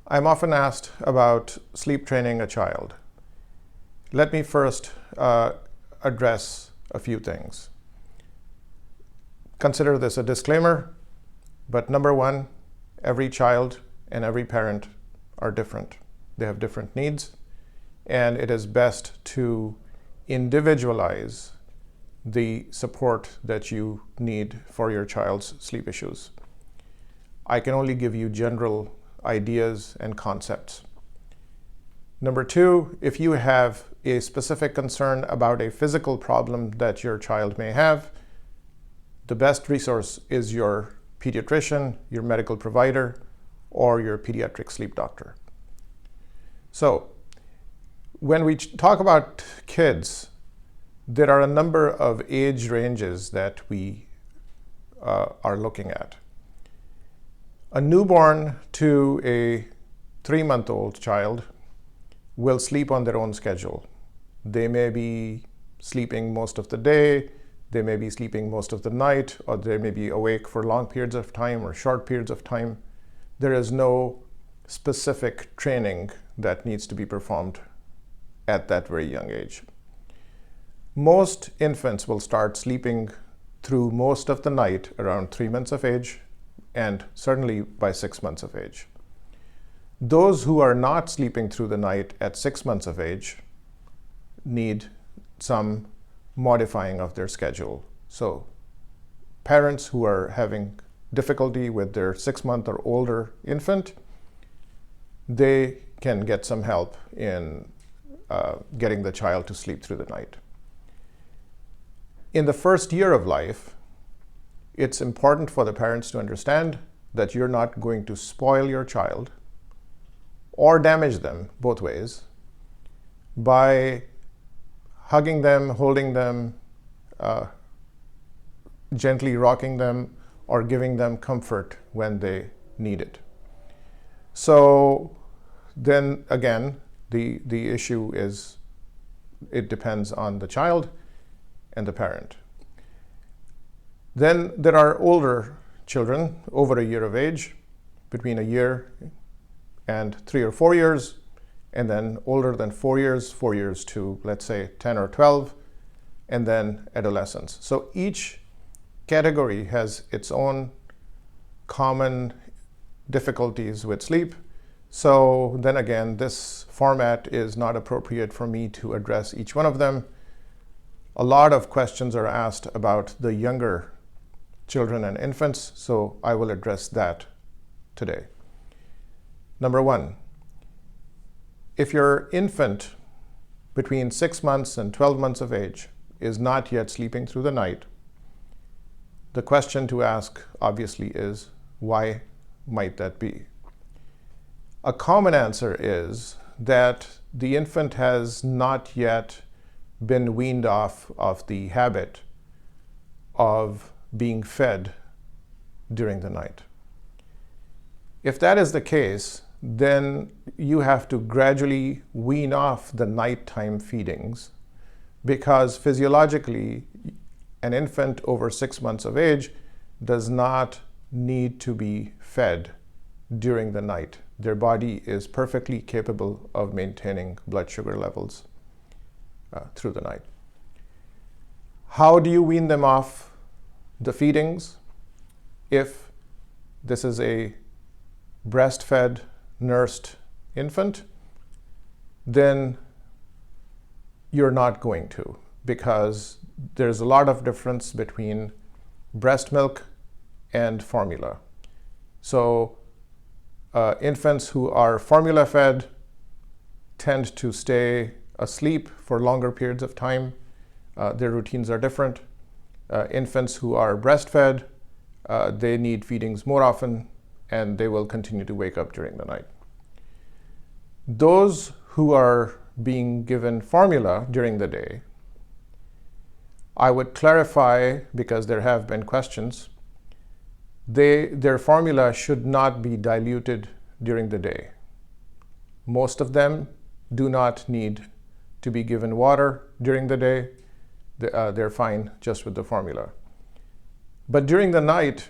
I'm often asked about sleep training a child. Let me first address a few things. Consider this a disclaimer, but number one, every child and every parent are different. They have different needs, and it is best to individualize the support that you need for your child's sleep issues. I can only give you general ideas and concepts. Number two, if you have a specific concern about a physical problem that your child may have, the best resource is your pediatrician, your medical provider, or your pediatric sleep doctor. So, when we talk about kids, there are a number of age ranges that we are looking at. A newborn to a 3-month-old child will sleep on their own schedule. They may be sleeping most of the day, they may be sleeping most of the night, or they may be awake for long periods of time or short periods of time. There is no specific training that needs to be performed at that very young age. Most infants will start sleeping through most of the night around 3 months of age, and certainly by 6 months of age. Those who are not sleeping through the night at 6 months of age need some modifying of their schedule. So parents who are having difficulty with their 6-month or older infant, they can get some help in getting the child to sleep through the night. In the first year of life, it's important for the parents to understand that you're not going to spoil your child or damage them both ways by hugging them, holding them, gently rocking them, or giving them comfort when they need it. So then again, the issue is it depends on the child and the parent. Then there are older children over a year of age, between a year and 3 or 4 years, and then older than 4 years to, let's say, 10 or 12, and then adolescence. So each category has its own common difficulties with sleep. So then again, this format is not appropriate for me to address each one of them. A lot of questions are asked about the younger children and infants, so I will address that today. Number one, if your infant between 6 months and 12 months of age is not yet sleeping through the night, the question to ask obviously is, why might that be? A common answer is that the infant has not yet been weaned off of the habit of being fed during the night. If that is the case, then you have to gradually wean off the nighttime feedings, because physiologically an infant over 6 months of age does not need to be fed during the night. Their body is perfectly capable of maintaining blood sugar levels through the night. How do you wean them off the feedings? If this is a breastfed, nursed infant, then you're not going to, because there's a lot of difference between breast milk and formula. So infants who are formula fed tend to stay asleep for longer periods of time. Their routines are different. Infants who are breastfed, they need feedings more often, and they will continue to wake up during the night. Those who are being given formula during the day, I would clarify, because there have been questions, their formula should not be diluted during the day. Most of them do not need to be given water during the day. They're fine just with the formula. But during the night,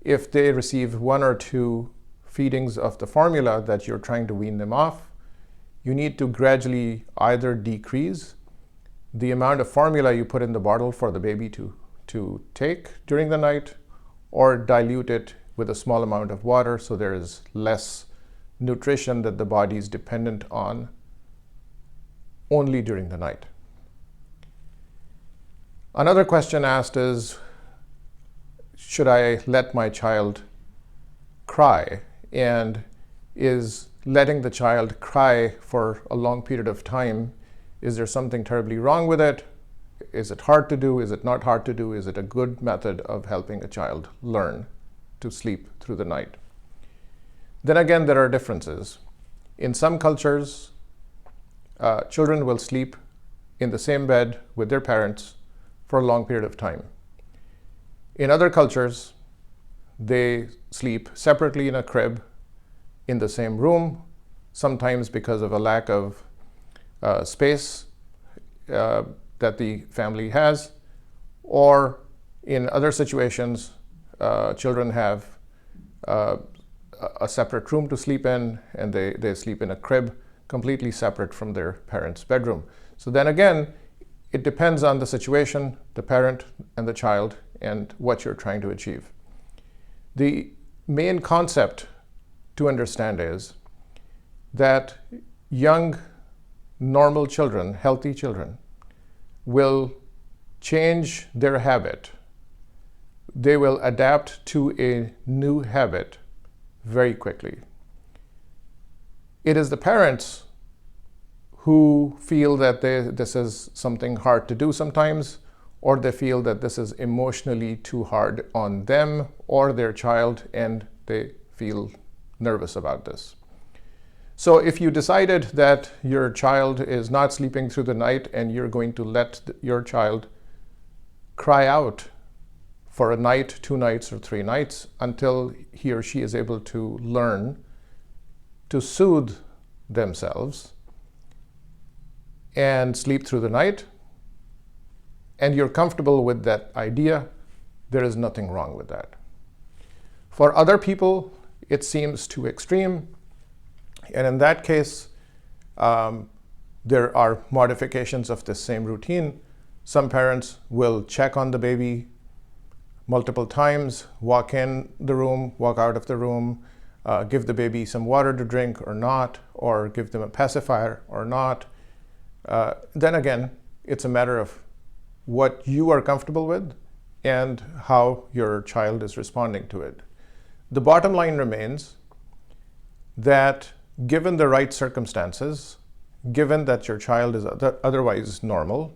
if they receive 1 or 2 feedings of the formula that you're trying to wean them off, you need to gradually either decrease the amount of formula you put in the bottle for the baby to take during the night, or dilute it with a small amount of water so there is less nutrition that the body is dependent on only during the night. Another question asked is, should I let my child cry? And is letting the child cry for a long period of time, is there something terribly wrong with it? Is it hard to do? Is it not hard to do? Is it a good method of helping a child learn to sleep through the night? Then again, there are differences. In some cultures, children will sleep in the same bed with their parents for a long period of time. In other cultures, they sleep separately in a crib in the same room, sometimes because of a lack of space that the family has, or in other situations, children have a separate room to sleep in, and they sleep in a crib completely separate from their parents' bedroom. So then again, it depends on the situation, the parent and the child, and what you're trying to achieve. The main concept to understand is that young, normal children, healthy children, will change their habit. They will adapt to a new habit very quickly. It is the parents who feel that this is something hard to do sometimes, or they feel that this is emotionally too hard on them or their child, and they feel nervous about this. So if you decided that your child is not sleeping through the night and you're going to let your child cry out for a night, 2 nights, or 3 nights until he or she is able to learn to soothe themselves and sleep through the night, and you're comfortable with that idea, there is nothing wrong with that. For other people, it seems too extreme, and in that case, there are modifications of this same routine. Some parents will check on the baby multiple times, walk in the room, walk out of the room, give the baby some water to drink or not, or give them a pacifier or not. Then again, it's a matter of what you are comfortable with and how your child is responding to it. The bottom line remains that given the right circumstances, given that your child is otherwise normal,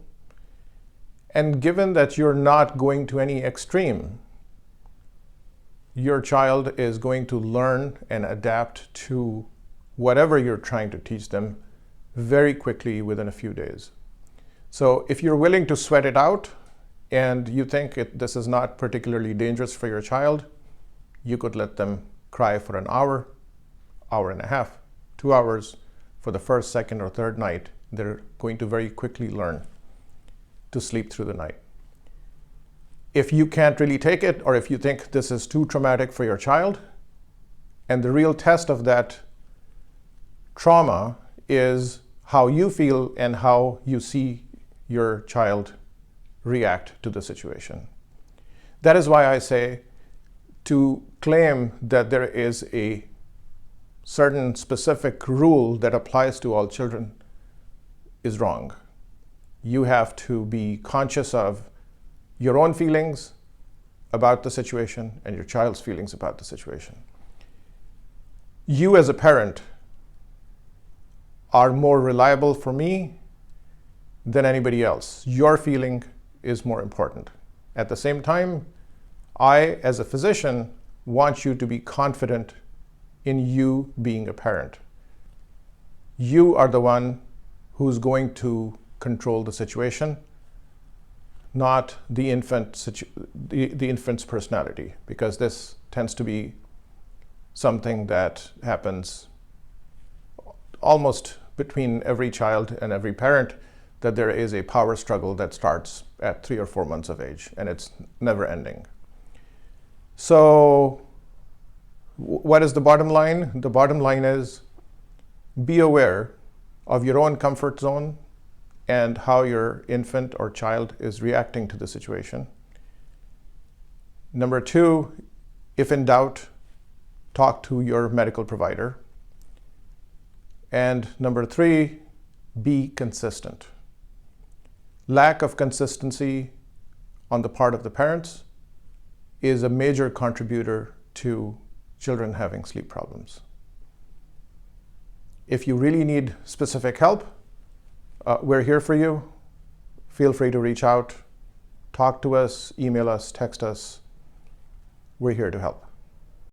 and given that you're not going to any extreme, your child is going to learn and adapt to whatever you're trying to teach them very quickly within a few days. So if you're willing to sweat it out and you think this is not particularly dangerous for your child, you could let them cry for an hour, hour and a half, 2 hours for the first, second, or third night. They're going to very quickly learn to sleep through the night. If you can't really take it, or if you think this is too traumatic for your child, and the real test of that trauma is how you feel and how you see your child react to the situation. That is why I say to claim that there is a certain specific rule that applies to all children is wrong. You have to be conscious of your own feelings about the situation and your child's feelings about the situation. You as a parent are more reliable for me than anybody else. Your feeling is more important. At the same time, I, as a physician, want you to be confident in you being a parent. You are the one who's going to control the situation, not the infant's personality, because this tends to be something that happens almost between every child and every parent, that there is a power struggle that starts at 3 or 4 months of age, and it's never ending. So What is the bottom line? The bottom line is be aware of your own comfort zone and how your infant or child is reacting to the situation. Number two, if in doubt, talk to your medical provider. And number three, be consistent. Lack of consistency on the part of the parents is a major contributor to children having sleep problems. If you really need specific help, we're here for you. Feel free to reach out, talk to us, email us, text us. We're here to help.